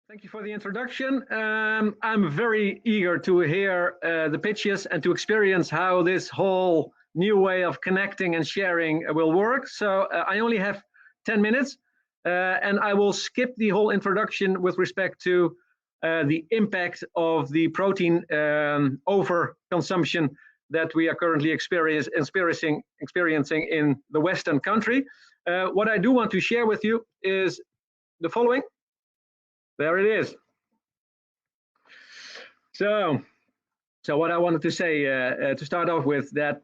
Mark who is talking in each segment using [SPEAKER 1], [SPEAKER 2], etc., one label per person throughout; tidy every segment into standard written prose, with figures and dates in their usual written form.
[SPEAKER 1] Thank you for the introduction. I'm very eager to hear the pitches and to experience how this whole new way of connecting and sharing will work. So I only have 10 minutes and I will skip the whole introduction with respect to the impact of the protein overconsumption that we are currently experiencing in the Western country. What I do want to share with you is the following. There it is. So what I wanted to say to start off with, that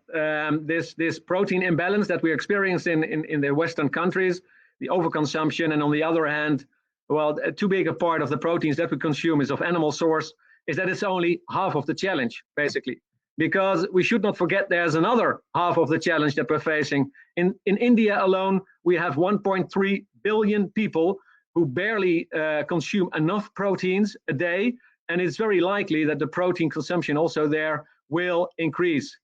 [SPEAKER 1] this protein imbalance that we're experiencing in the Western countries, the overconsumption, and on the other hand, well, too big a part of the proteins that we consume is of animal source, is that it's only half of the challenge, basically. Because we should not forget there's another half of the challenge that we're facing. In India alone, we have 1.3 billion people who barely consume enough proteins a day, and it's very likely that the protein consumption also there will increase.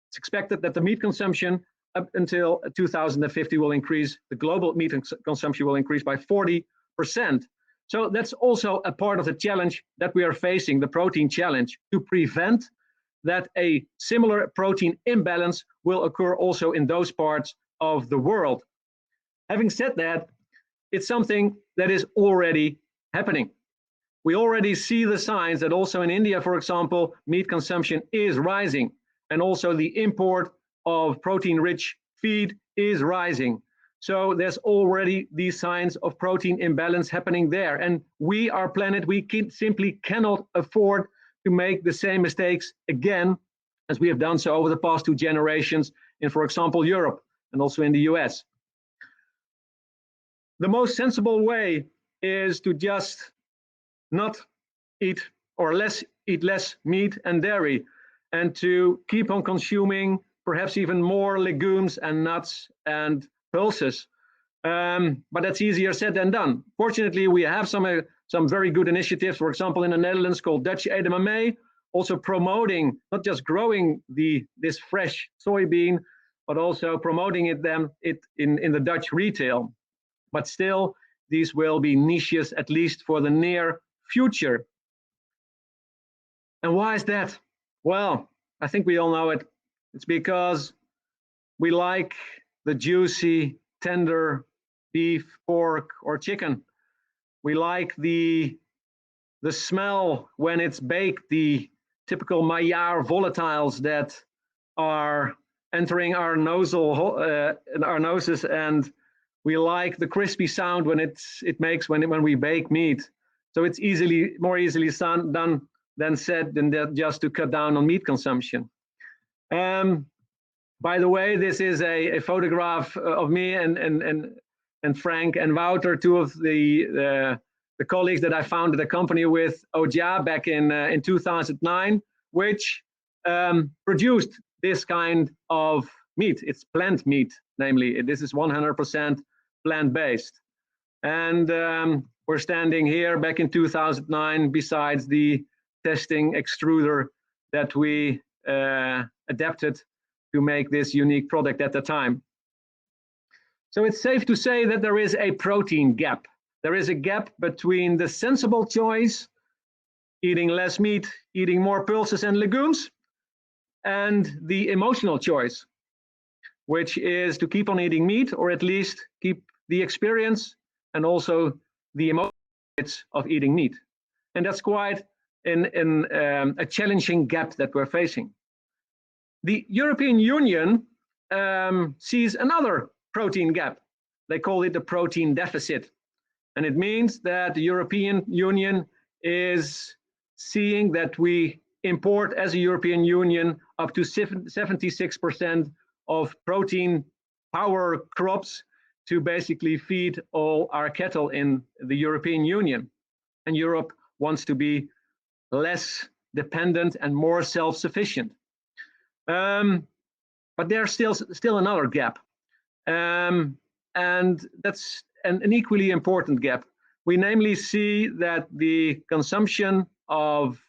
[SPEAKER 1] It's expected that the meat consumption up until 2050 will increase. The global meat consumption will increase by 40%. So that's also a part of the challenge that we are facing, the protein challenge, to prevent that a similar protein imbalance will occur also in those parts of the world. Having said that, it's something that is already happening. We already see the signs that also in India, for example, meat consumption is rising, and also the import of protein-rich feed is rising. So there's already these signs of protein imbalance happening there. And our planet, we simply cannot afford to make the same mistakes again as we have done so over the past 2 generations in, for example, Europe and also in the US. The most sensible way is to just not eat or eat less meat and dairy, and to keep on consuming perhaps even more legumes and nuts and pulses. But that's easier said than done. Fortunately, we have some very good initiatives, for example, in the Netherlands called Dutch Edamame, also promoting not just growing this fresh soybean, but also promoting it in the Dutch retail. But still, these will be niches, at least for the near future. And why is that? Well, I think we all know it. It's because we like the juicy, tender beef, pork, or chicken. We like the smell when it's baked, the typical Maillard volatiles that are entering our noses, and we like the crispy sound when it makes when we bake meat. So it's more easily done than said than that, just to cut down on meat consumption. By the way, this is a photograph of me and Frank and Wouter, 2 of the colleagues that I founded a company with, Ojia, back in 2009, which produced this kind of meat. It's plant meat, namely. This is 100% plant-based. And we're standing here back in 2009 besides the testing extruder that we adapted to make this unique product at the time. So it's safe to say that there is a protein gap. There is a gap between the sensible choice, eating less meat, eating more pulses and legumes, and the emotional choice, which is to keep on eating meat, or at least keep the experience and also the emotions of eating meat. And that's quite a challenging gap that we're facing. The European Union sees another protein gap. They call it the protein deficit. And it means that the European Union is seeing that we import as a European Union up to 76% of protein power crops to basically feed all our cattle in the European Union. And Europe wants to be less dependent and more self-sufficient. But there's still another gap. And that's an equally important gap. We namely see that the consumption of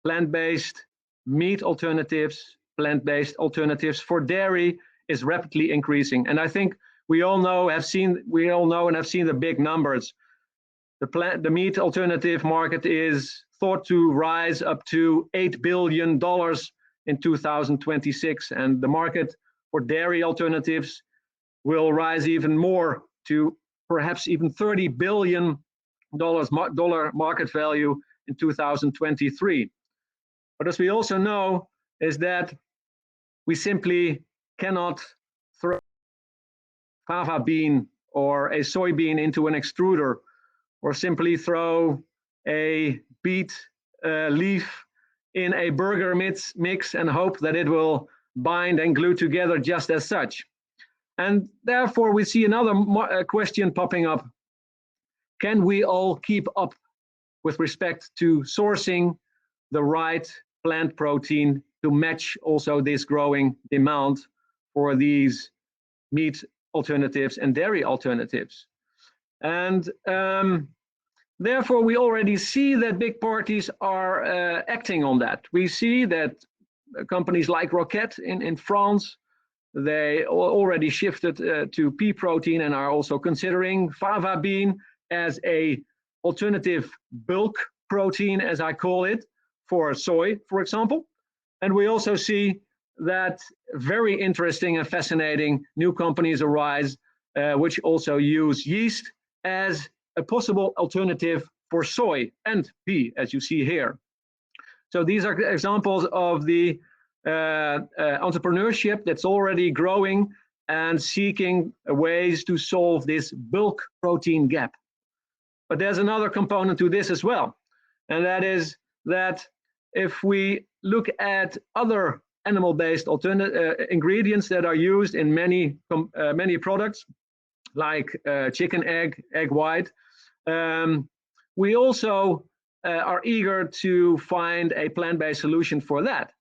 [SPEAKER 1] plant-based meat alternatives, plant-based alternatives for dairy is rapidly increasing. And I think we all know and have seen the big numbers. The meat alternative market is thought to rise up to $8 billion in 2026, and the market for dairy alternatives will rise even more to perhaps even $30 billion market value in 2023. But as we also know, is that we simply cannot throw fava bean or a soybean into an extruder, or simply throw a beet leaf in a burger mix and hope that it will bind and glue together just as such. And therefore we see another question popping up. Can we all keep up with respect to sourcing the right plant protein to match also this growing demand for these meat alternatives and dairy alternatives? And therefore, we already see that big parties are acting on that. We see that companies like Roquette in France, they already shifted to pea protein and are also considering fava bean as a alternative bulk protein, as I call it, for soy, for example. And we also see that very interesting and fascinating new companies arise, which also use yeast as a possible alternative for soy and pea, as you see here. So these are examples of the entrepreneurship that's already growing and seeking ways to solve this bulk protein gap. But there's another component to this as well, and that is that if we look at other animal-based ingredients that are used in many products, like chicken egg white, we also are eager to find a plant-based solution for that.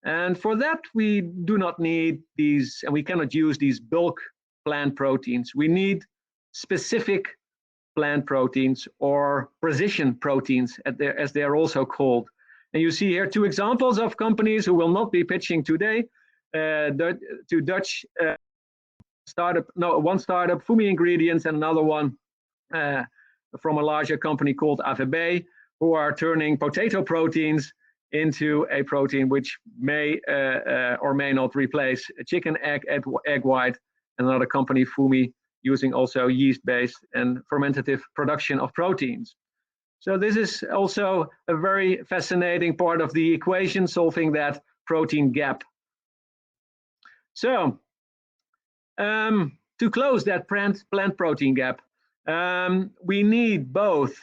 [SPEAKER 1] And for that, we do not need these, and we cannot use these bulk plant proteins. We need specific plant proteins, or precision proteins, as they are also called. And you see here two examples of companies who will not be pitching today, to Dutch startup, no, one startup, Fumi Ingredients, and another one from a larger company called AVB, who are turning potato proteins into a protein which may or may not replace a chicken egg white, and another company, Fumi, using also yeast-based and fermentative production of proteins. So this is also a very fascinating part of the equation, solving that protein gap. So to close that plant protein gap, we need both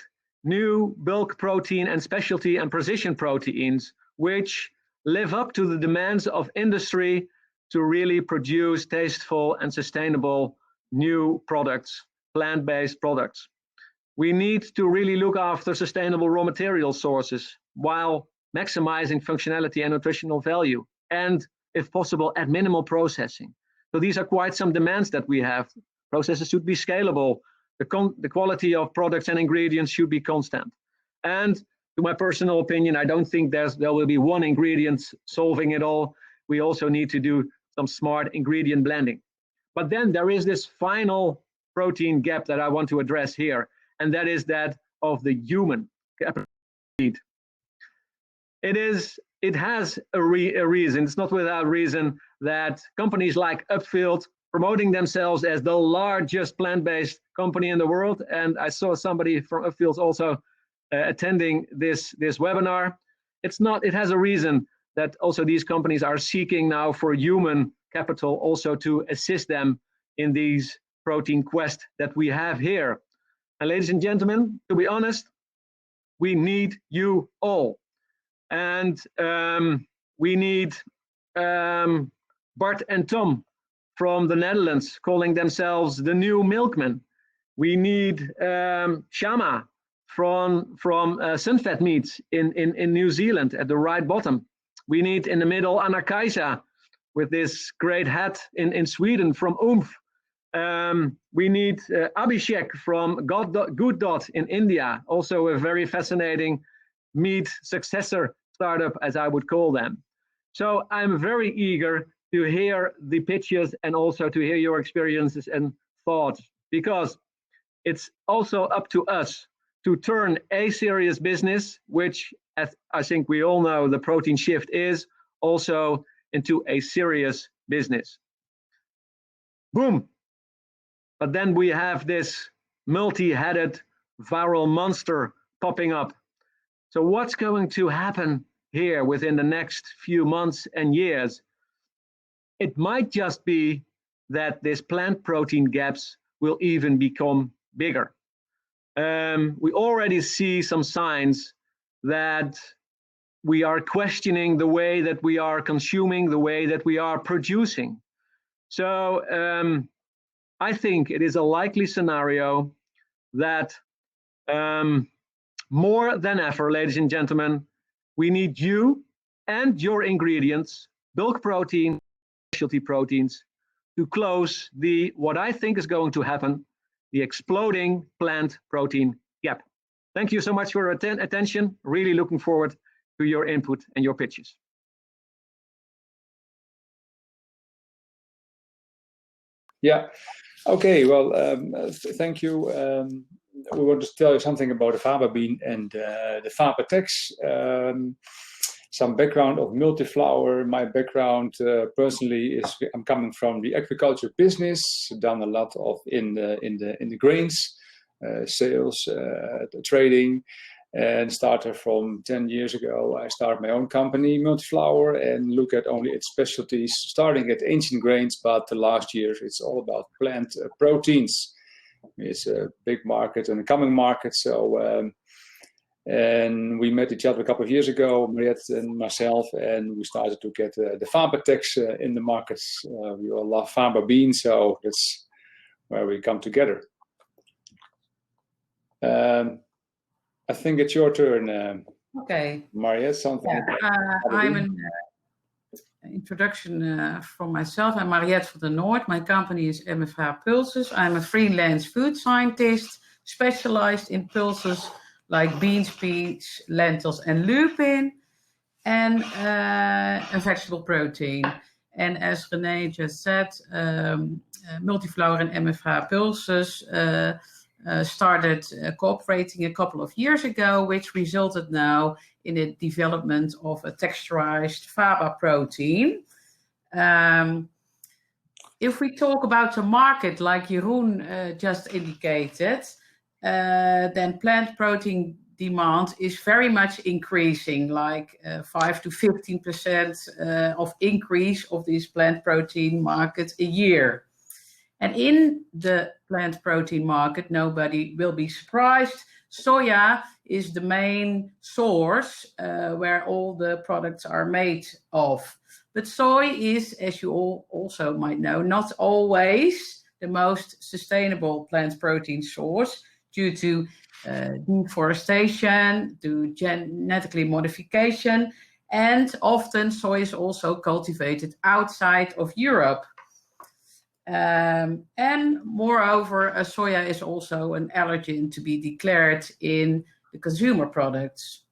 [SPEAKER 1] new bulk protein and specialty and precision proteins, which live up to the demands of industry to really produce tasteful and sustainable new products, plant-based products. We need to really look after sustainable raw material sources while maximizing functionality and nutritional value, and if possible, at minimal processing. So these are quite some demands that we have. Processes should be scalable. The quality of products and ingredients should be constant. And to my personal opinion, I don't think there will be one ingredient solving it all. We also need to do some smart ingredient blending. But then there is this final protein gap that I want to address here, and that is that of the human need. It has a reason. It's not without reason that companies like Upfield, promoting themselves as the largest plant-based company in the world, and I saw somebody from Upfield also attending this webinar. It has a reason that also these companies are seeking now for human capital also to assist them in these protein quest that we have here. And ladies and gentlemen, to be honest, we need you all. And we need Bart and Tom from the Netherlands calling themselves the new milkmen. We need Shama from Sunfed Meats in New Zealand at the right bottom. We need in the middle Anna Kaisa with this great hat in Sweden from Oomph. We need Abhishek from Good Dot in India, also a very fascinating meat successor startup, as I would call them. So I'm very eager to hear the pitches and also to hear your experiences and thoughts, because it's also up to us to turn a serious business, which I think we all know the protein shift is, also into a serious business. Boom. But then we have this multi-headed viral monster popping up. So what's going to happen here within the next few months and years? It might just be that this plant protein gaps will even become bigger. We already see some signs that we are questioning the way that we are consuming, the way that we are producing. So I think it is a likely scenario that more than ever, ladies and gentlemen, we need you and your ingredients, bulk protein, specialty proteins, to close what I think is going to happen, the exploding plant protein gap. Thank you so much for your attention. Really looking forward to your input and your pitches.
[SPEAKER 2] Yeah. Okay. Well, thank you. We want to tell you something about the faba bean and the faba tax. Some background of multi-flower. My background personally is I'm coming from the agriculture business. Done a lot of in the grains sales, trading, and started from 10 years ago. I started my own company, Multi-Flower, and look at only its specialties, starting at ancient grains, but the last years it's all about plant proteins. It's a big market and a coming market. So. And we met each other a couple of years ago, Mariette and myself, and we started to get the faba tax in the markets. We all love faba beans, so that's where we come together. I think it's your turn,
[SPEAKER 3] okay.
[SPEAKER 2] Mariette. Something.
[SPEAKER 3] Yeah, I'm an introduction from myself. I'm Mariette van der Noord. My company is MFH Pulses. I'm a freelance food scientist specialized in pulses like beans, peas, lentils, and lupin, and a vegetable protein. And as René just said, Multi-Flower and MFH Pulses started cooperating a couple of years ago, which resulted now in the development of a texturized faba protein. If we talk about the market, like Jeroen just indicated, then plant protein demand is very much increasing, like 5 to 15% of increase of this plant protein market a year. And in the plant protein market, nobody will be surprised, soya is the main source where all the products are made of. But soy is, as you all also might know, not always the most sustainable plant protein source, due to deforestation, to genetically modification, and often soy is also cultivated outside of Europe. And moreover, soya is also an allergen to be declared in the consumer products.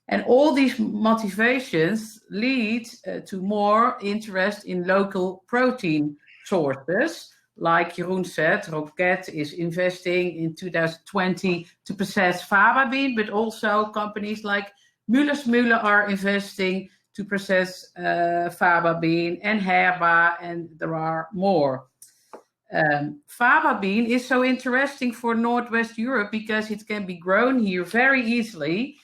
[SPEAKER 3] And all these motivations lead to more interest in local protein sources. Like Jeroen said, Roquette is investing in 2020 to process faba bean, but also companies like Müller are investing to process faba bean, and Herba, and there are more. Faba bean is so interesting for Northwest Europe because it can be grown here very easily.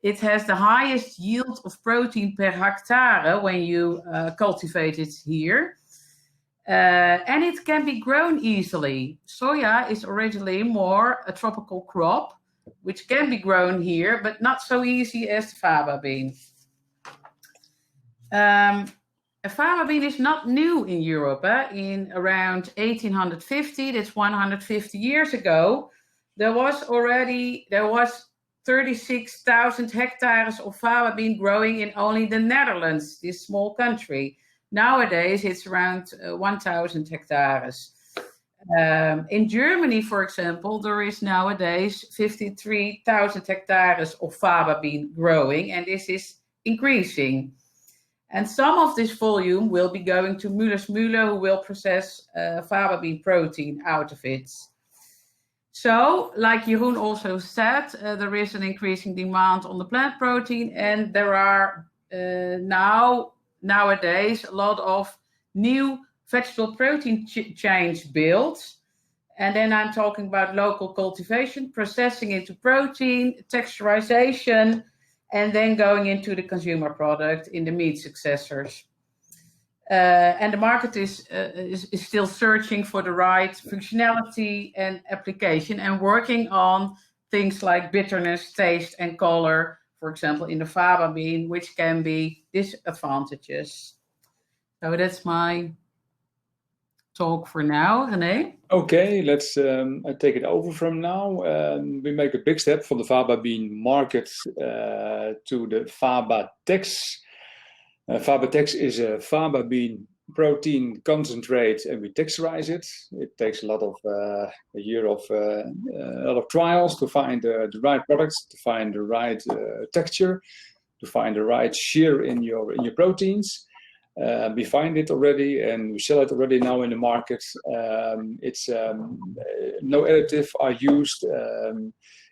[SPEAKER 3] It has the highest yield of protein per hectare when you cultivate it here. And it can be grown easily. Soya is originally more a tropical crop, which can be grown here, but not so easy as the faba bean. A faba bean is not new in Europe. In around 1850, that's 150 years ago, there was 36,000 hectares of faba bean growing in only the Netherlands, this small country. Nowadays, it's around 1,000 hectares. In Germany, for example, there is nowadays 53,000 hectares of faba bean growing, and this is increasing. And some of this volume will be going to Müller, who will process faba bean protein out of it. So, like Jeroen also said, there is an increasing demand on the plant protein, and there are nowadays a lot of new vegetable protein chains built. And then I'm talking about local cultivation, processing into protein, texturization, and then going into the consumer product in the meat successors. And the market is still searching for the right functionality and application, and working on things like bitterness, taste, and color, for example, in the faba bean, which can be disadvantages. So that's my talk for now, René.
[SPEAKER 2] Okay, let's take it over from now. We make a big step from the faba bean market to the faba tex. Faba tex is a faba bean protein concentrate, and we texturize it. It takes a lot of a lot of trials to find the right products, to find the right texture, to find the right shear in your proteins. We find it already, and we sell it already now in the market. It's no additive are used.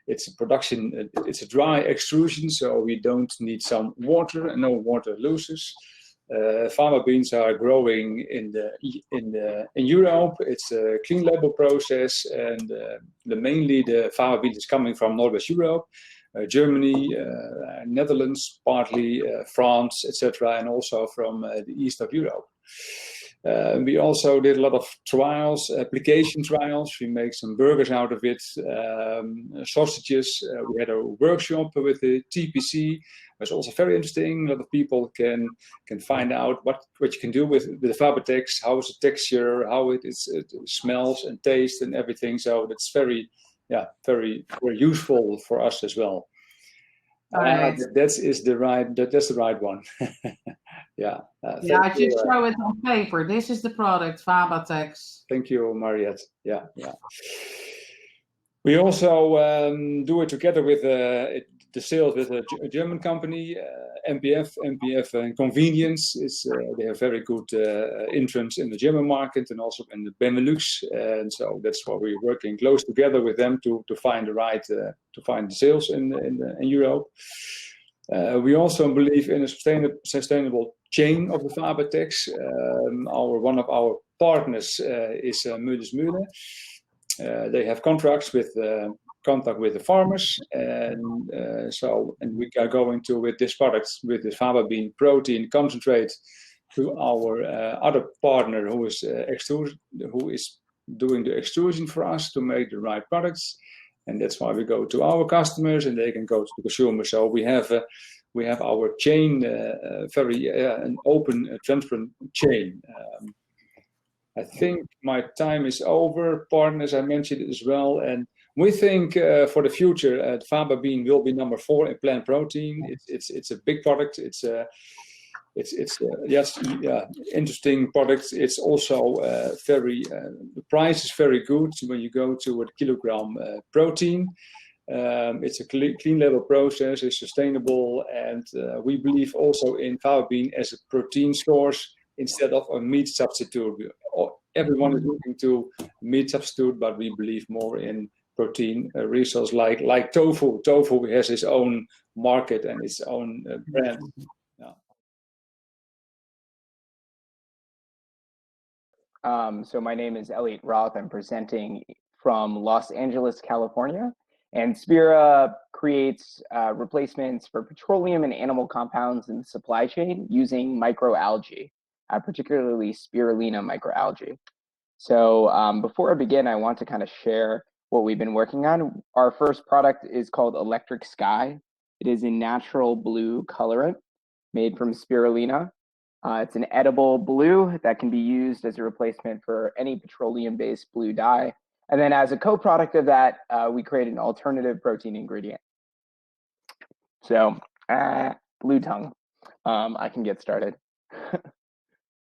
[SPEAKER 2] It's a production. It's a dry extrusion, so we don't need some water, and no water loses. Faba beans are growing in Europe. It's a clean label process, and mainly the faba beans is coming from Northwest Europe. Germany, Netherlands, partly France, etc., and also from the east of Europe. We also did a lot of trials, application trials. We make some burgers out of it, sausages. We had a workshop with the TPC. It was also very interesting. A lot of people can find out what you can do with the Fabatex, how is the texture, how it smells and tastes and everything. So that's very useful for us as well.
[SPEAKER 3] Right.
[SPEAKER 2] That's the right one. Yeah.
[SPEAKER 3] I just show it on paper. This is the product, Fabatex.
[SPEAKER 2] Thank you, Mariette. Yeah. We also do it together with the sales with a German company, MPF and Convenience. They have very good entrance in the German market and also in the Benelux, and so that's why we're working close together with them to find the sales in Europe. We also believe in a sustainable chain of the Fabatex. One of our partners is Müller. They have contracts with the farmers, and we are going to with this product, with the faba bean protein concentrate, to our other partner who is doing the extrusion for us to make the right products, and that's why we go to our customers and they can go to the consumer. So we have our chain very an open, transparent chain. I think my time is over, partners. I mentioned it as well, and we think for the future, faba bean will be number 4 in plant protein. It's a big product. It's interesting product. It's also the price is very good when you go to a kilogram protein. It's a clean label process. It's sustainable, and we believe also in faba bean as a protein source instead of a meat substitute. Everyone is looking to meat substitute, but we believe more in protein resource like tofu. Tofu has its own market and its own brand.
[SPEAKER 4] So my name is Elliot Roth. I'm presenting from Los Angeles, California. And Spira creates replacements for petroleum and animal compounds in the supply chain using microalgae, particularly spirulina microalgae. So before I begin, I want to kind of share what we've been working on. Our first product is called Electric Sky. It is a natural blue colorant made from spirulina. It's an edible blue that can be used as a replacement for any petroleum-based blue dye. And then as a co-product of that, we create an alternative protein ingredient. So, blue tongue. I can get started.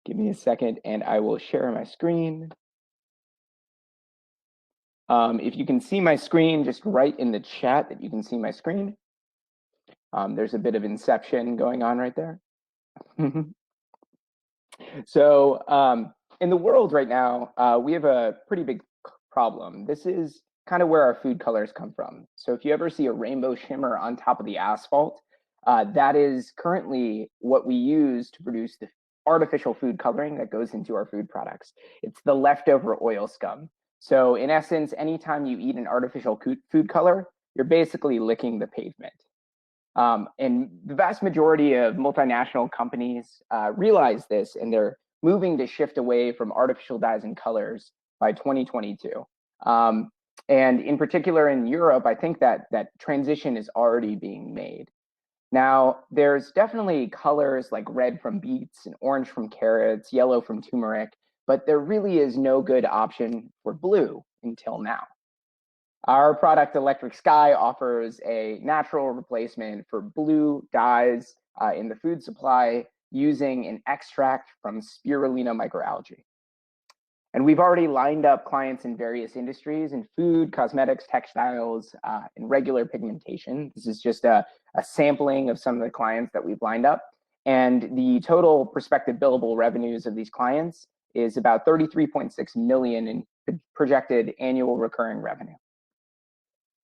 [SPEAKER 4] Give me a second and I will share my screen. If you can see my screen, just write in the chat that you can see my screen. There's a bit of inception going on right there. So in the world right now, we have a pretty big problem. This is kind of where our food colors come from. So if you ever see a rainbow shimmer on top of the asphalt, that is currently what we use to produce the artificial food coloring that goes into our food products. It's the leftover oil scum. So in essence, anytime you eat an artificial food color, you're basically licking the pavement. And the vast majority of multinational companies realize this, and they're moving to shift away from artificial dyes and colors by 2022. And in particular in Europe, I think that transition is already being made. Now, there's definitely colors like red from beets and orange from carrots, yellow from turmeric, but there really is no good option for blue until now. Our product, Electric Sky, offers a natural replacement for blue dyes in the food supply using an extract from spirulina microalgae. And we've already lined up clients in various industries in food, cosmetics, textiles, and regular pigmentation. This is just a sampling of some of the clients that we've lined up. And the total prospective billable revenues of these clients is about 33.6 million in projected annual recurring revenue.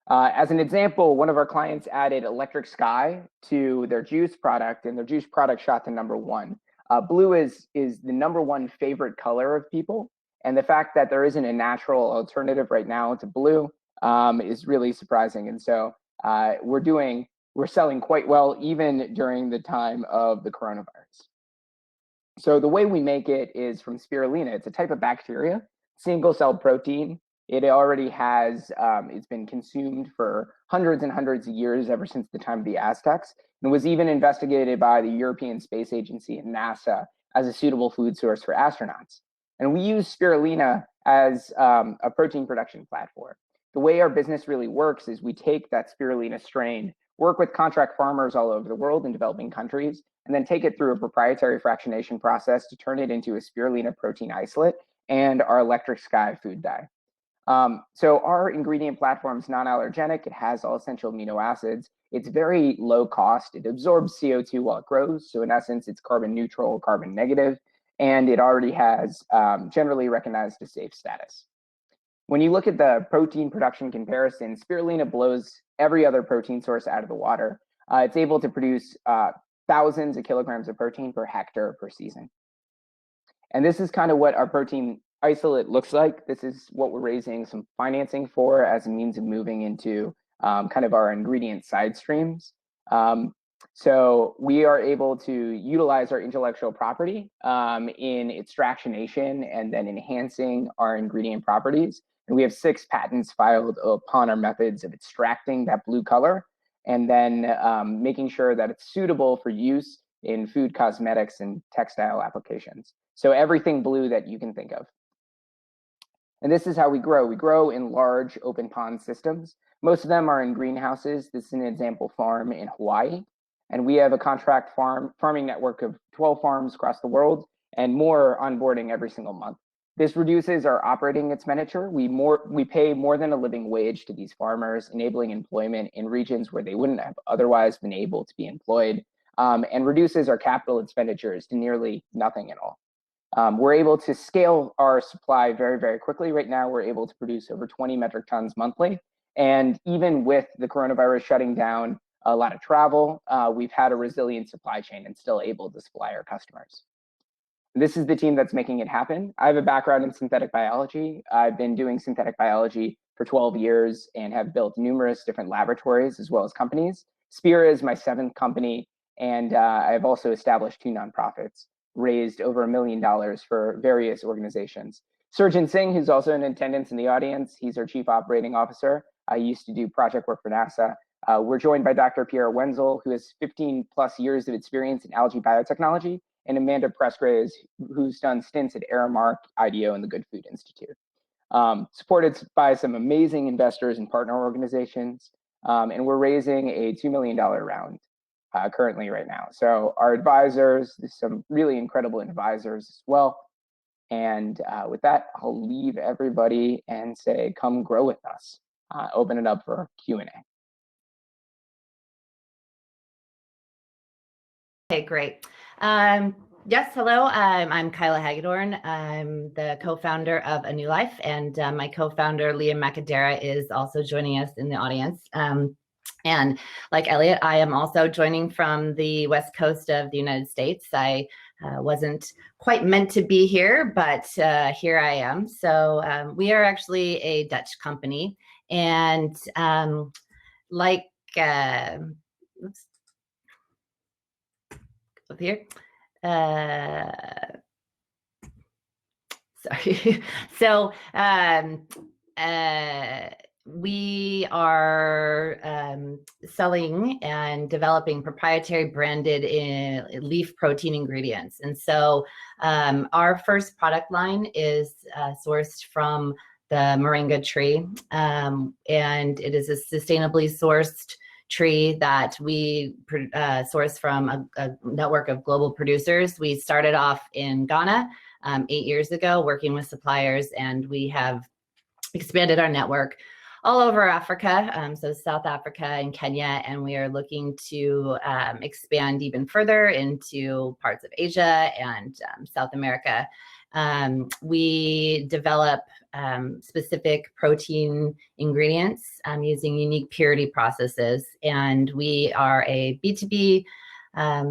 [SPEAKER 4] As an example, one of our clients added Electric Sky to their juice product, and their juice product shot to #1. Blue is the #1 favorite color of people, and the fact that there isn't a natural alternative right now to blue is really surprising. And so we're selling quite well even during the time of the coronavirus. So the way we make it is from spirulina. It's a type of bacteria, single-celled protein. It already has, it's been consumed for hundreds and hundreds of years, ever since the time of the Aztecs, and was even investigated by the European Space Agency and NASA as a suitable food source for astronauts. And we use spirulina as a protein production platform. The way our business really works is we take that spirulina strain, work with contract farmers all over the world in developing countries, and then take it through a proprietary fractionation process to turn it into a spirulina protein isolate and our Electric Sky food dye. So our ingredient platform is non-allergenic. It has all essential amino acids. It's very low cost. It absorbs CO2 while it grows. So in essence, it's carbon neutral, carbon negative, and it already has generally recognized a safe status. When you look at the protein production comparison, spirulina blows every other protein source out of the water. It's able to produce thousands of kilograms of protein per hectare per season. And this is kind of what our protein isolate looks like. This is what we're raising some financing for as a means of moving into kind of our ingredient side streams. So we are able to utilize our intellectual property in its fractionation and then enhancing our ingredient properties. And we have 6 patents filed upon our methods of extracting that blue color and then making sure that it's suitable for use in food, cosmetics, and textile applications. So everything blue that you can think of. And this is how we grow. We grow in large open pond systems. Most of them are in greenhouses. This is an example farm in Hawaii. And we have a contract farming network of 12 farms across the world and more onboarding every single month. This reduces our operating expenditure. We pay more than a living wage to these farmers, enabling employment in regions where they wouldn't have otherwise been able to be employed, and reduces our capital expenditures to nearly nothing at all. We're able to scale our supply very, very quickly. Right now, we're able to produce over 20 metric tons monthly. And even with the coronavirus shutting down a lot of travel, we've had a resilient supply chain and still able to supply our customers. This is the team that's making it happen. I have a background in synthetic biology. I've been doing synthetic biology for 12 years and have built numerous different laboratories as well as companies. Spira is my 7th company, and I've also established 2 nonprofits, raised over $1 million for various organizations. Surjan Singh, who's also in attendance in the audience, he's our Chief Operating Officer. I used to do project work for NASA. We're joined by Dr. Pierre Wenzel, who has 15 plus years of experience in algae biotechnology, and Amanda Presgraves, who's done stints at Aramark, IDEO, and the Good Food Institute. Supported by some amazing investors and partner organizations, and we're raising a $2 million round currently right now. So our advisors, there's some really incredible advisors as well. And with that, I'll leave everybody and say, come grow with us. Open it up for Q&A.
[SPEAKER 5] Okay, great. Yes, hello. I'm Kyla Hagedorn. I'm the co-founder of A New Life, and my co-founder, Liam Macadera, is also joining us in the audience. And like Elliot, I am also joining from the West Coast of the United States. I wasn't quite meant to be here, but here I am. So we are actually a Dutch company, and like, oops, up here. Sorry. So we are selling and developing proprietary branded leaf protein ingredients. And so our first product line is sourced from the moringa tree, and it is a sustainably sourced tree that we source from a network of global producers. We started off in Ghana 8 years ago working with suppliers, and we have expanded our network all over Africa, so South Africa and Kenya, and we are looking to expand even further into parts of Asia and South America. We develop specific protein ingredients using unique purity processes, and we are a B2B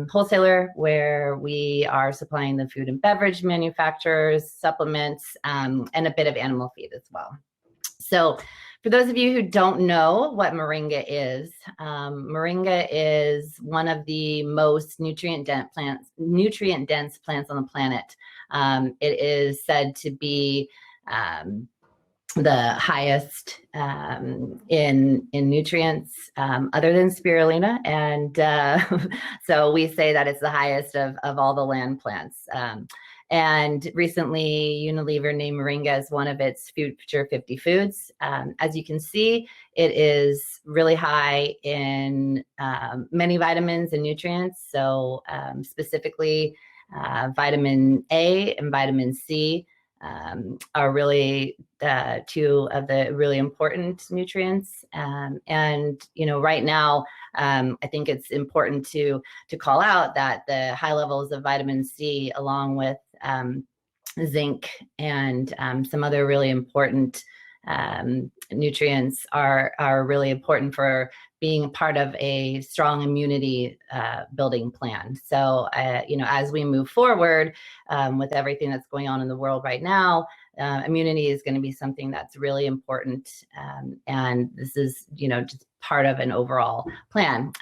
[SPEAKER 5] wholesaler where we are supplying the food and beverage manufacturers, supplements, and a bit of animal feed as well. So for those of you who don't know what moringa is one of the most nutrient-dense plants on the planet. It is said to be the highest in nutrients other than spirulina, and so we say that it's the highest of all the land plants. And recently, Unilever named moringa as one of its Future 50 foods. As you can see, it is really high in many vitamins and nutrients. So specifically, vitamin A and vitamin C are really two of the really important nutrients. And right now, I think it's important to call out that the high levels of vitamin C, along with zinc and some other really important nutrients, are really important for being part of a strong immunity building plan. So, as we move forward with everything that's going on in the world right now, immunity is going to be something that's really important. And this is, just part of an overall plan.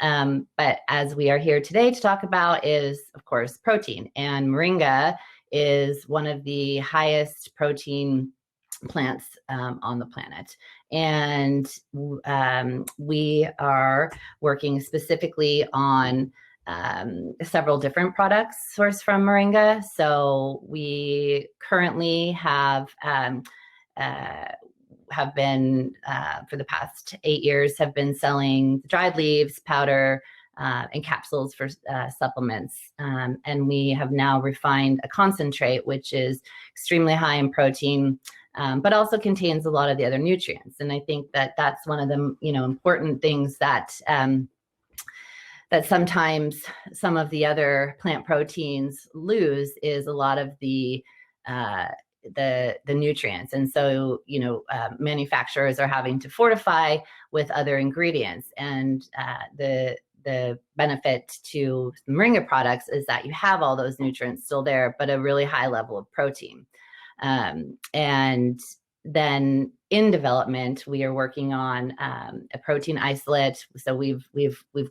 [SPEAKER 5] But as we are here today to talk about is, of course, protein. And moringa is one of the highest protein plants on the planet. And we are working specifically on several different products sourced from moringa. So we currently have been, for the past 8 years, have been selling dried leaves, powder, and capsules for supplements. And we have now refined a concentrate, which is extremely high in protein, but also contains a lot of the other nutrients. And I think that that's one of the important things that that sometimes some of the other plant proteins lose is a lot of the nutrients. And so manufacturers are having to fortify with other ingredients. And the benefit to moringa products is that you have all those nutrients still there, but a really high level of protein. And then in development, we are working on a protein isolate. So we've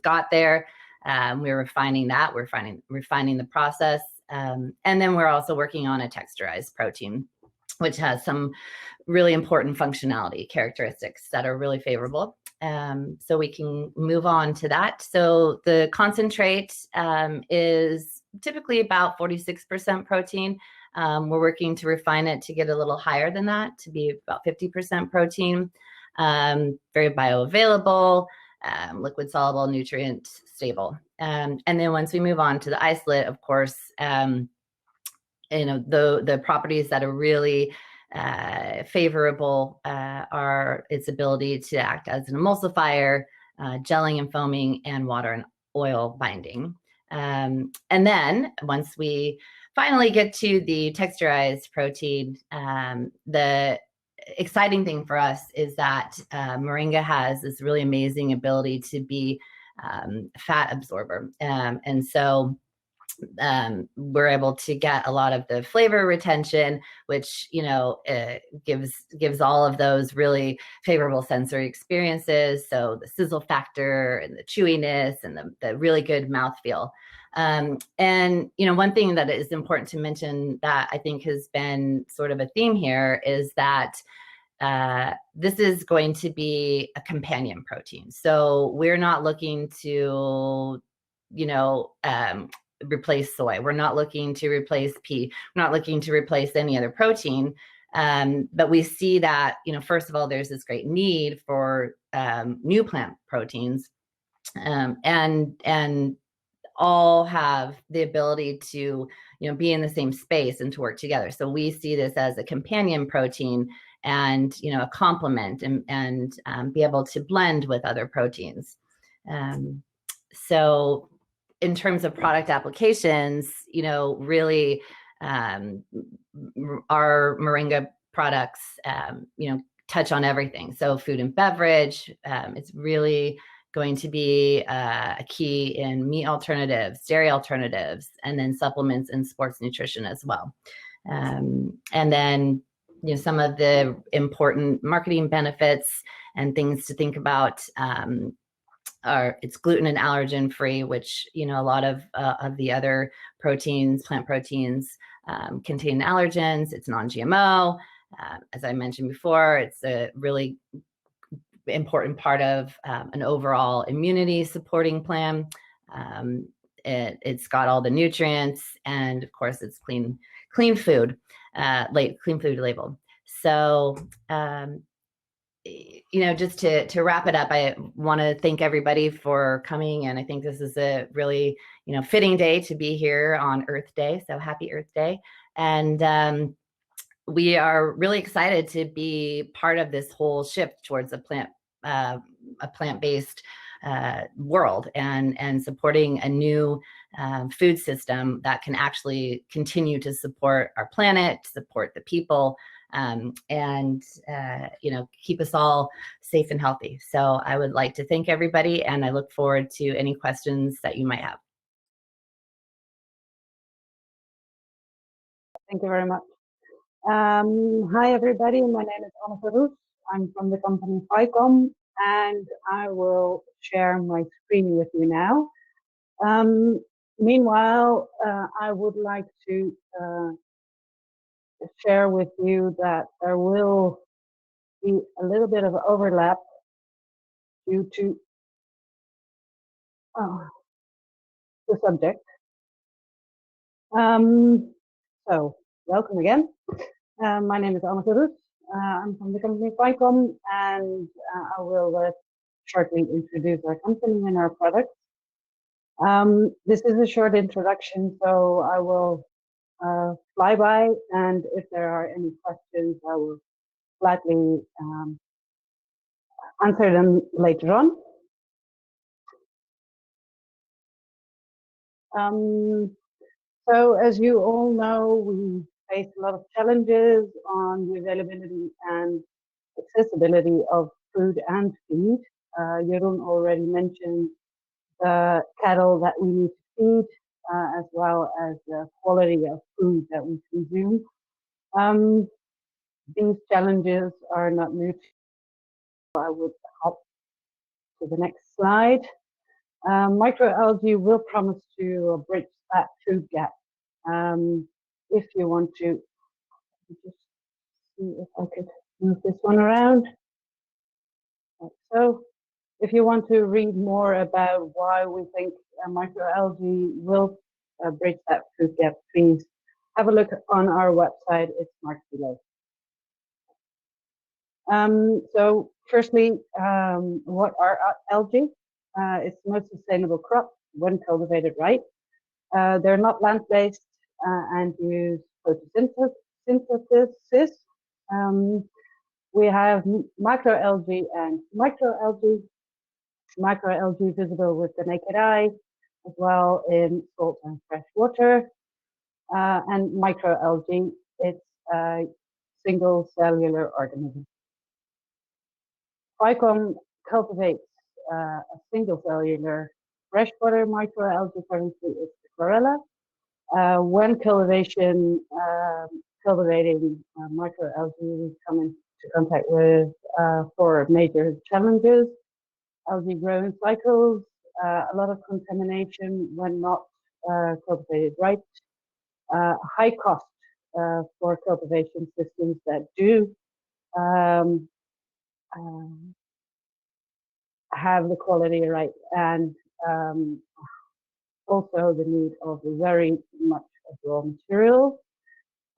[SPEAKER 5] got there. We're refining that. We're refining the process. And then we're also working on a texturized protein, which has some really important functionality characteristics that are really favorable. So we can move on to that. So the concentrate is typically about 46% protein. We're working to refine it to get a little higher than that, to be about 50% protein. Very bioavailable, liquid soluble, nutrient stable. And then once we move on to the isolate, of course, the properties that are really favorable are its ability to act as an emulsifier, gelling and foaming, and water and oil binding. And then once we finally get to the texturized protein, the exciting thing for us is that Moringa has this really amazing ability to be fat absorber. And so we're able to get a lot of the flavor retention, which, you know, gives all of those really favorable sensory experiences. So the sizzle factor and the chewiness and the really good mouthfeel. And, you know, one thing that is important to mention that I think has been sort of a theme here is that this is going to be a companion protein. So we're not looking to, you know, replace soy. We're not looking to replace pea. We're not looking to replace any other protein. But we see that, you know, first of all, there's this great need for new plant proteins, and all have the ability to, you know, be in the same space and to work together. So we see this as a companion protein and, you know, a complement, and be able to blend with other proteins. So in terms of product applications, you know, really our Moringa products, you know, touch on everything. So food and beverage, it's really going to be a key in meat alternatives, dairy alternatives, and then supplements and sports nutrition as well. And then, you know, some of the important marketing benefits and things to think about it's gluten and allergen free, which, you know, a lot of the other proteins, plant proteins, contain allergens. It's non-GMO. As I mentioned before, it's a really important part of an overall immunity supporting plan. It's got all the nutrients, and of course, it's clean food, clean food label. So, you know, just to wrap it up, I want to thank everybody for coming, and I think this is a really, you know, fitting day to be here on Earth Day. So happy Earth Day, and we are really excited to be part of this whole shift towards a plant-based world, and supporting a new food system that can actually continue to support our planet, support the people, and you know, keep us all safe and healthy. So I would like to thank everybody, and I look forward to any questions that you might have.
[SPEAKER 6] Thank you very much. Hi everybody, my name is Anne Verroes. I'm from the company Quinoa, and I will share my screen with you now. Meanwhile, I would like to share with you that there will be a little bit of overlap due to the subject. So, welcome again. My name is Anne Verroes. I'm from the company Quinoa, and I will shortly introduce our company and our products. This is a short introduction, so I will fly by, and if there are any questions, I will gladly answer them later on. So as you all know, we face a lot of challenges on the availability and accessibility of food and feed. Jeroen already mentioned the cattle that we need to feed, as well as the quality of food that we consume. These challenges are not new. I would hop to the next slide. Microalgae will promise to bridge that food gap. If you want to, just see if I could move this one around. Like so, if you want to read more about why we think microalgae will bridge that food gap, please have a look on our website. It's marked below. So firstly, what are algae? It's the most sustainable crop when cultivated right. They're not land-based and use photosynthesis. We have macroalgae and microalgae. Macroalgae visible with the naked eye, as well in salt and fresh water. And microalgae, it's a single cellular organism. Ficom cultivates a single cellular freshwater microalgae, currently it's the chlorella. When cultivating microalgae, we come into contact with 4 major challenges: algae growing cycles, a lot of contamination when not cultivated right, high cost for cultivation systems that do have the quality right, and also the need of very much of raw material.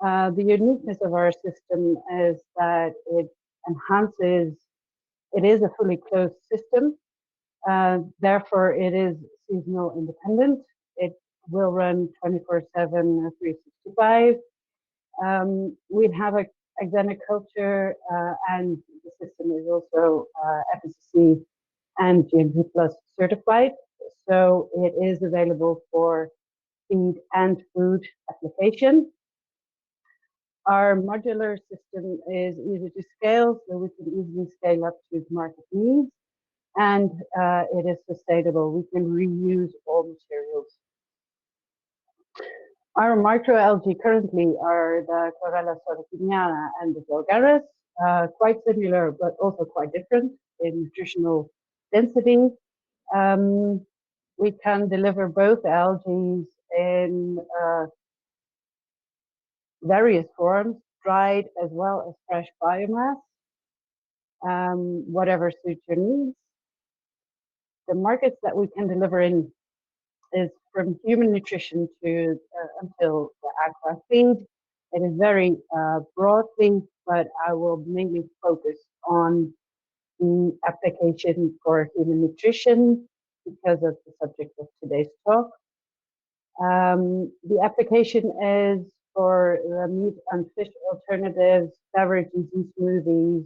[SPEAKER 6] The uniqueness of our system is that it enhances, it is a fully closed system, therefore it is seasonal independent. It will run 24/7, 365. We have a agriculture, and the system is also FSC and GMP Plus certified, so it is available for feed and food application. Our modular system is easy to scale, so we can easily scale up to market needs, and it is sustainable. We can reuse all materials. Our microalgae currently are the Chlorella sorokiniana and the vulgaris, quite similar but also quite different in nutritional density. We can deliver both algae in various forms, dried as well as fresh biomass, whatever suits your needs. The markets that we can deliver in is from human nutrition to until the aqua feed. It is very broadly, but I will mainly focus on the application for human nutrition because of the subject of today's talk. The application is for meat and fish alternatives, beverages and smoothies,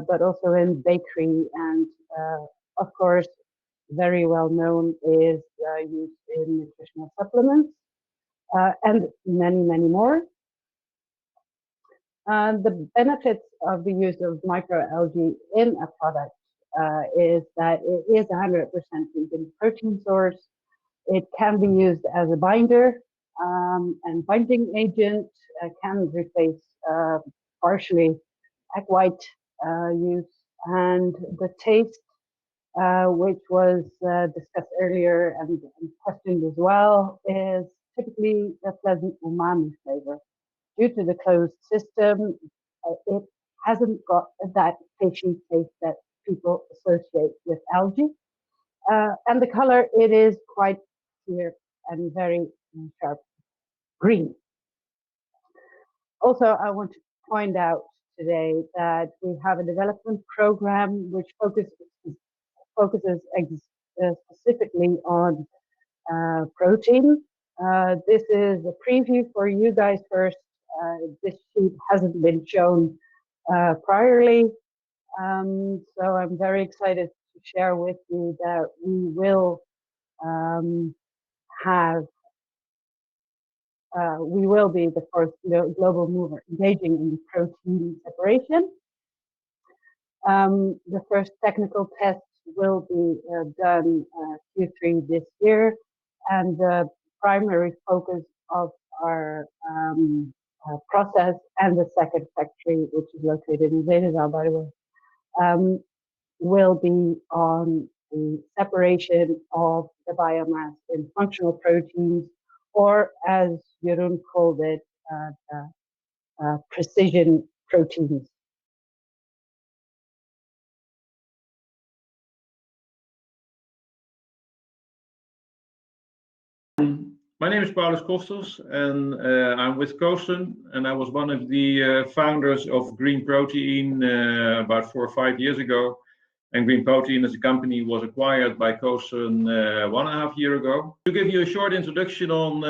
[SPEAKER 6] but also in bakery, and of course, very well known is used in nutritional supplements, and many, many more. The benefits of the use of microalgae in a product is that it is 100% vegan protein source. It can be used as a binder and binding agent, can replace partially egg white use, and the taste, which was discussed earlier and questioned as well, is typically a pleasant umami flavor. Due to the closed system, it hasn't got that fishy taste that people associate with algae. And the color, it is quite clear and very sharp green. Also, I want to point out today that we have a development program which focuses specifically on protein. This is a preview for you guys first. This sheet hasn't been shown priorly, so I'm very excited to share with you that we will we will be the first global mover engaging in protein separation. The first technical tests will be done Q3 this year, and the primary focus of our process and the second factory, which is located in Zeeland, by the way, will be on the separation of the biomass in functional proteins, or as Jeroen called it, precision proteins.
[SPEAKER 7] My name is Paulus Kostels, and I'm with Koosten, and I was one of the founders of Green Protein about 4 or 5 years ago. And Green Protein as a company was acquired by Koosten 1.5 years ago. To give you a short introduction on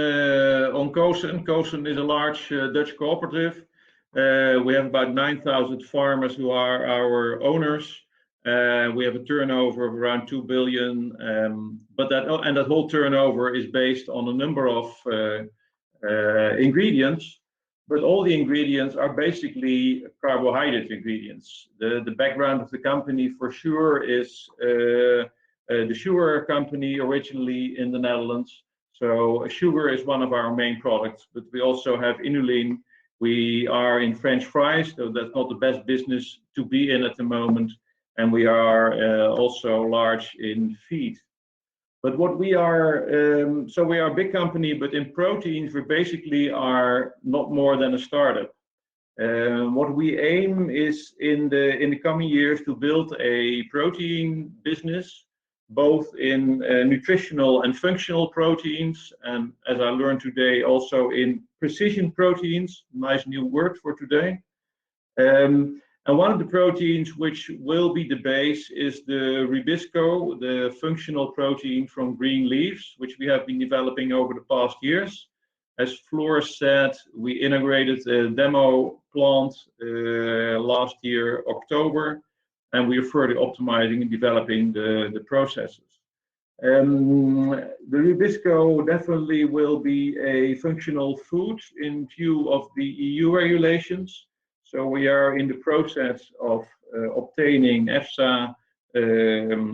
[SPEAKER 7] Koosten, Koosten is a large Dutch cooperative. We have about 9,000 farmers who are our owners. We have a turnover of around 2 billion, but that whole turnover is based on a number of ingredients. But all the ingredients are basically carbohydrate ingredients. The background of the company for sure is the sugar company originally in the Netherlands. So sugar is one of our main products, but we also have inulin. We are in French fries, so that's not the best business to be in at the moment. And we are also large in feed. But what we are, so we are a big company, but in proteins, we basically are not more than a startup. What we aim is in the coming years to build a protein business, both in nutritional and functional proteins, and as I learned today, also in precision proteins, nice new word for today. And one of the proteins which will be the base is the ribisco, the functional protein from green leaves, which we have been developing over the past years. As Floor said, we integrated a demo plant last year, October, and we are further optimizing and developing the processes. The ribisco definitely will be a functional food in view of the EU regulations. So we are in the process of obtaining EFSA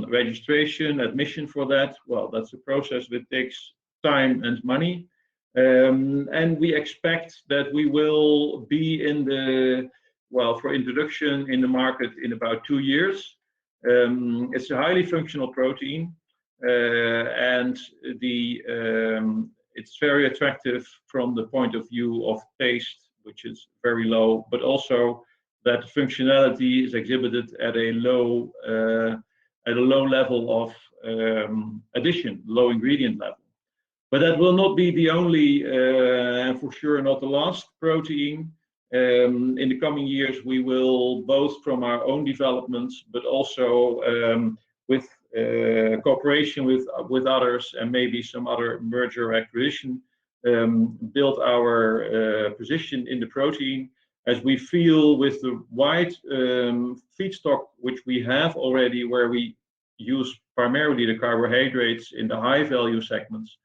[SPEAKER 7] registration, admission for that. Well, that's a process that takes time and money. And we expect that we will be in the, well, for introduction in the market in about 2 years. It's a highly functional protein, and it's very attractive from the point of view of taste, which is very low, but also that functionality is exhibited at a low level of addition, low ingredient level. But that will not be the only, and for sure not the last protein. In the coming years, we will, both from our own developments, but also with cooperation with others and maybe some other merger acquisition, build our position in the protein, as we feel with the wide feedstock which we have already, where we use primarily the carbohydrates in the high value segments.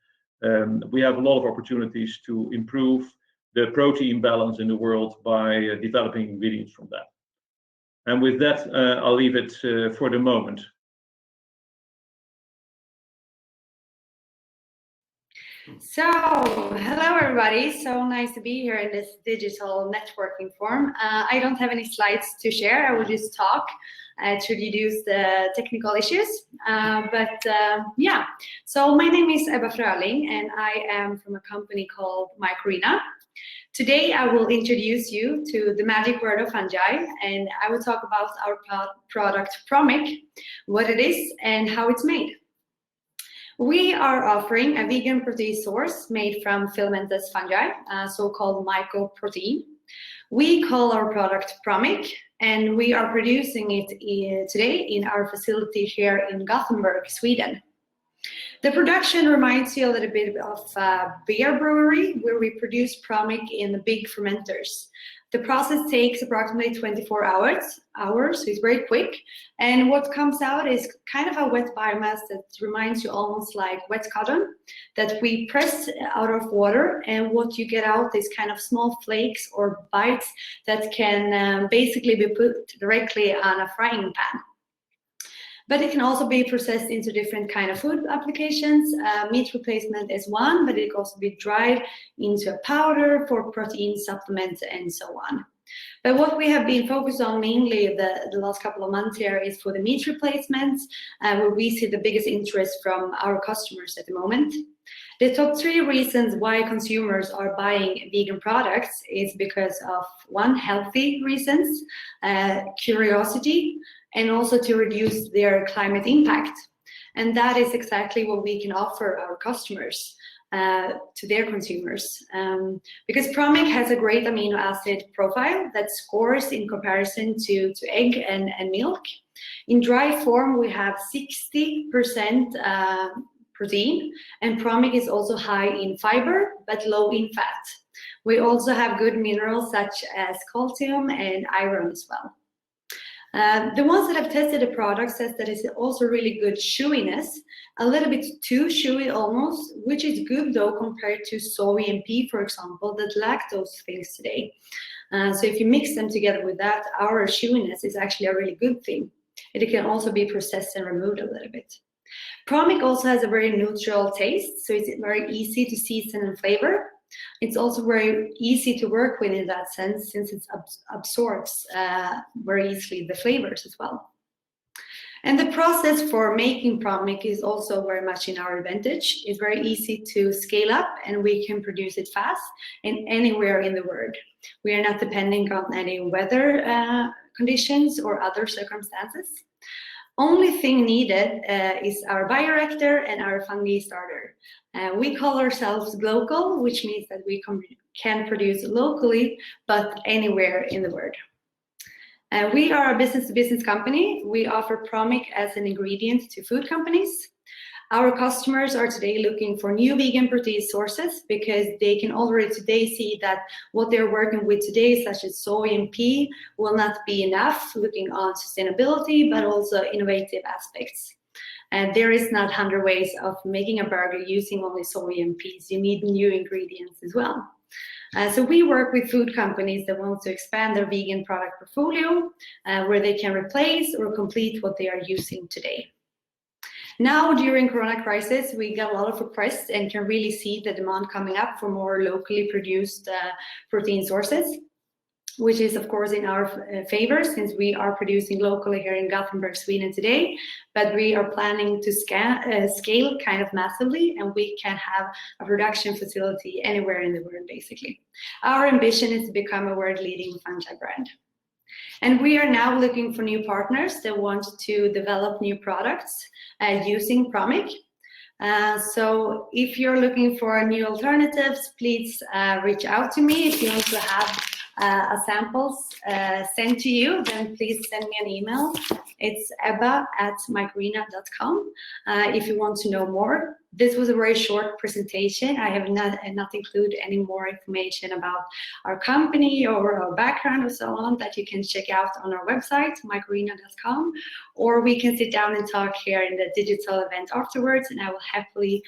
[SPEAKER 7] We have a lot of opportunities to improve the protein balance in the world by developing ingredients from that. And with that, I'll leave it for the moment.
[SPEAKER 8] So, hello everybody. So nice to be here in this digital networking forum. I don't have any slides to share. I will just talk to reduce the technical issues. Yeah, so my name is Ebba Fröling and I am from a company called Moringa. Today I will introduce you to the magic word of fungi, and I will talk about our product Promic, what it is and how it's made. We are offering a vegan protein source made from filamentous fungi, so-called mycoprotein. We call our product Promic, and we are producing it today in our facility here in Gothenburg, Sweden. The production reminds you a little bit of a beer brewery where we produce Promic in the big fermenters. The process takes approximately 24 hours, so it's very quick. And what comes out is kind of a wet biomass that reminds you almost like wet cotton that we press out of water. And what you get out is kind of small flakes or bites that can basically be put directly on a frying pan. But it can also be processed into different kind of food applications. Meat replacement is one, but it can also be dried into a powder for protein supplements and so on. But what we have been focused on mainly the last couple of months here is for the meat replacements, where we see the biggest interest from our customers at the moment. The top 3 reasons why consumers are buying vegan products is because of, 1, healthy reasons, curiosity, and also to reduce their climate impact. And that is exactly what we can offer our customers, to their consumers. Because Promic has a great amino acid profile that scores in comparison to egg and milk. In dry form, we have 60% protein, and Promic is also high in fiber, but low in fat. We also have good minerals such as calcium and iron as well. The ones that have tested the product says that it's also really good chewiness, a little bit too chewy almost, which is good though compared to soy and pea, for example, that lack those things today. So if you mix them together with that, our chewiness is actually a really good thing. It can also be processed and removed a little bit. Promic also has a very neutral taste, so it's very easy to season and flavor. It's also very easy to work with in that sense, since it absorbs very easily the flavors as well. And the process for making Promic is also very much in our advantage. It's very easy to scale up, and we can produce it fast and anywhere in the world. We are not depending on any weather conditions or other circumstances. Only thing needed is our bioreactor and our fungi starter. We call ourselves local, which means that we can produce locally, but anywhere in the world. We are a business-to-business company. We offer Promic as an ingredient to food companies. Our customers are today looking for new vegan protein sources because they can already today see that what they're working with today, such as soy and pea, will not be enough, looking on sustainability, but also innovative aspects. And there is not 100 ways of making a burger using only soy and peas. You need new ingredients as well. So we work with food companies that want to expand their vegan product portfolio, where they can replace or complete what they are using today. Now, during Corona crisis, we got a lot of requests and can really see the demand coming up for more locally produced protein sources, which is, of course, in our favor, since we are producing locally here in Gothenburg, Sweden today, but we are planning to scale kind of massively, and we can have a production facility anywhere in the world, basically. Our ambition is to become a world-leading fungi brand. And we are now looking for new partners that want to develop new products using Promic. So if you're looking for new alternatives, please reach out to me. If you want to have samples sent to you, then please send me an email. It's ebba@mycorina.com if you want to know more. This was a very short presentation. I have not included any more information about our company or our background or so on that you can check out on our website, mycorina.com, or we can sit down and talk here in the digital event afterwards, and I will happily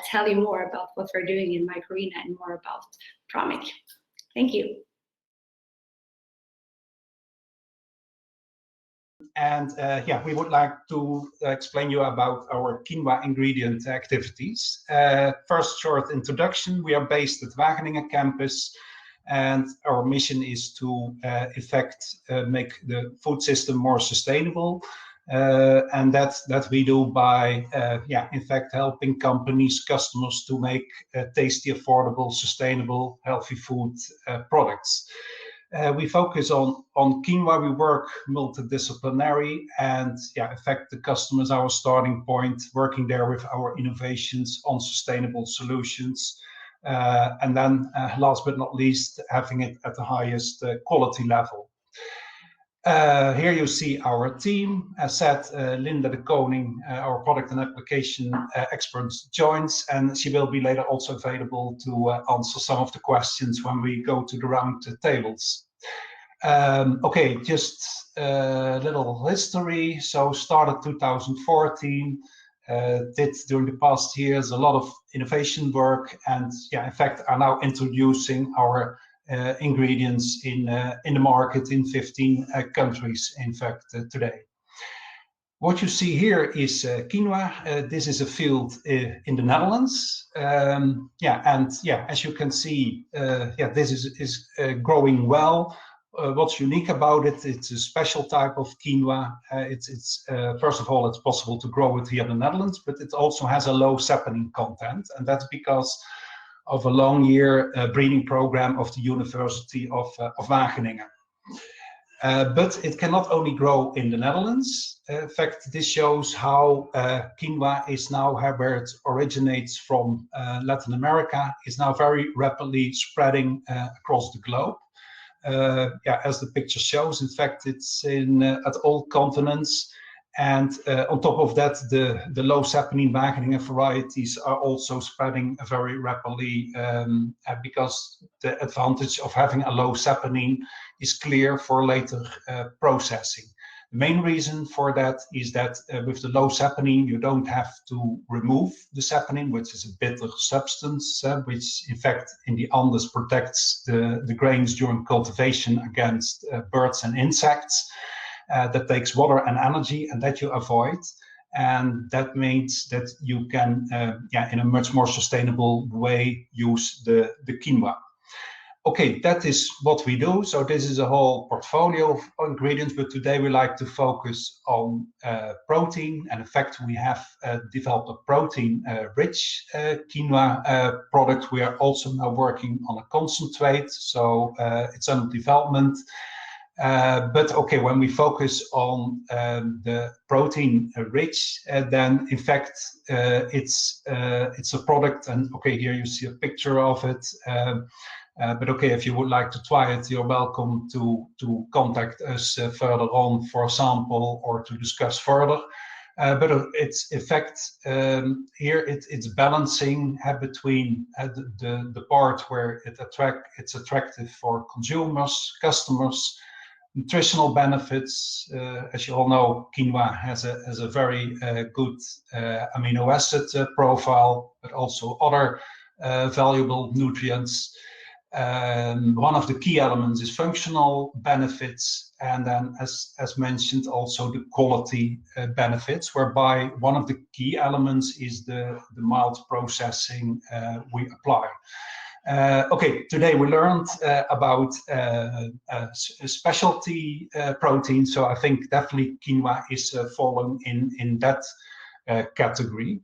[SPEAKER 8] tell you more about what we're doing in Mycorina and more about Promic. Thank you.
[SPEAKER 9] And yeah, we would like to explain you about our quinoa ingredient activities. First, short introduction. We are based at Wageningen campus, and our mission is to make the food system more sustainable. And that we do by, in fact, helping companies, customers to make tasty, affordable, sustainable, healthy food products. We focus on quinoa. We work multidisciplinary, and in fact, the customer is our starting point, working there with our innovations on sustainable solutions. And then last but not least, having it at the highest quality level. Here you see our team. As said, Linda de Koning, our product and application expert, joins, and she will be later also available to answer some of the questions when we go to the round tables. Okay, just a little history. So started 2014, did during the past years a lot of innovation work, and in fact are now introducing our ingredients in the market in 15 countries, in fact, today. What you see here is quinoa. This is a field in the Netherlands. As you can see, this is growing well. What's unique about it, it's a special type of quinoa. It's first of all, it's possible to grow it here in the Netherlands, but it also has a low saponin content, and that's because of a long year breeding program of the University of Wageningen. But it cannot only grow in the Netherlands. In fact, this shows how quinoa is now, where it originates from Latin America, is now very rapidly spreading across the globe. As the picture shows, in fact, it's at all continents. And on top of that, the low saponin Wageningen varieties are also spreading very rapidly because the advantage of having a low saponin is clear for later processing. The main reason for that is that with the low saponin, you don't have to remove the saponin, which is a bitter substance, which in fact in the Andes protects the grains during cultivation against birds and insects. That takes water and energy, and that you avoid. And that means that you can, in a much more sustainable way, use the quinoa. Okay, that is what we do. So this is a whole portfolio of ingredients, but today we like to focus on protein. And in fact, we have developed a protein-rich quinoa product. We are also now working on a concentrate, so it's under development. But okay, when we focus on the protein-rich, then in fact it's a product. And okay, here you see a picture of it. But okay, if you would like to try it, you're welcome to contact us further on for a sample or to discuss further. But it's in fact here it's balancing between the part where it's attractive for consumers, customers, nutritional benefits. As you all know, quinoa has a very good amino acid profile, but also other valuable nutrients. One of the key elements is functional benefits, and then as mentioned, also the quality benefits, whereby one of the key elements is the mild processing we apply. Okay, today we learned about specialty protein, so I think definitely quinoa is falling in that category.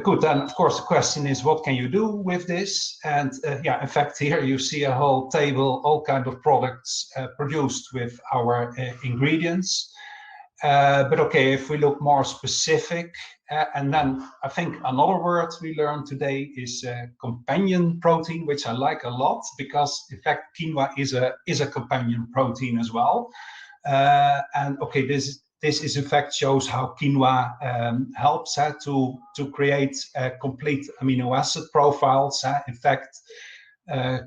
[SPEAKER 9] Good, then of course the question is, what can you do with this? And in fact here you see a whole table, all kind of products produced with our ingredients. But okay, if we look more specific, and then I think another word we learned today is companion protein, which I like a lot, because in fact quinoa is a companion protein as well. And okay, this is in fact shows how quinoa helps to create complete amino acid profiles. In fact,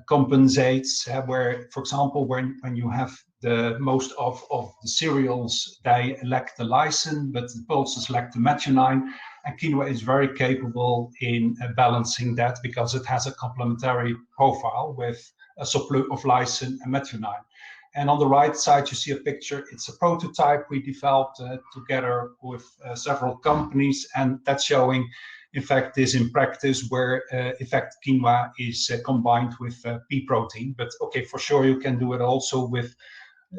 [SPEAKER 9] compensates where, for example, when you have the most of the cereals, they lack the lysine, but the pulses lack the methionine. And quinoa is very capable in balancing that because it has a complementary profile with a surplus of lysine and methionine. And on the right side, you see a picture. It's a prototype we developed together with several companies, and that's showing, in fact, this in practice where, in fact, quinoa is combined with pea protein. But okay, for sure, you can do it also with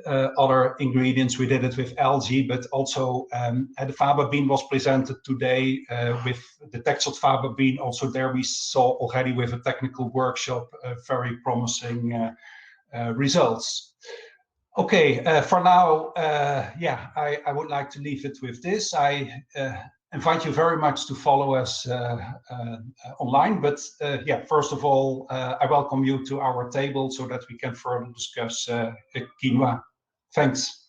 [SPEAKER 9] other ingredients. We did it with algae, but also the faba bean was presented today with the textured faba bean. Also there we saw already with a technical workshop very promising results. Okay, for now, I would like to leave it with this. I invite you very much to follow us online, but first of all, I welcome you to our table so that we can further discuss quinoa. Thanks.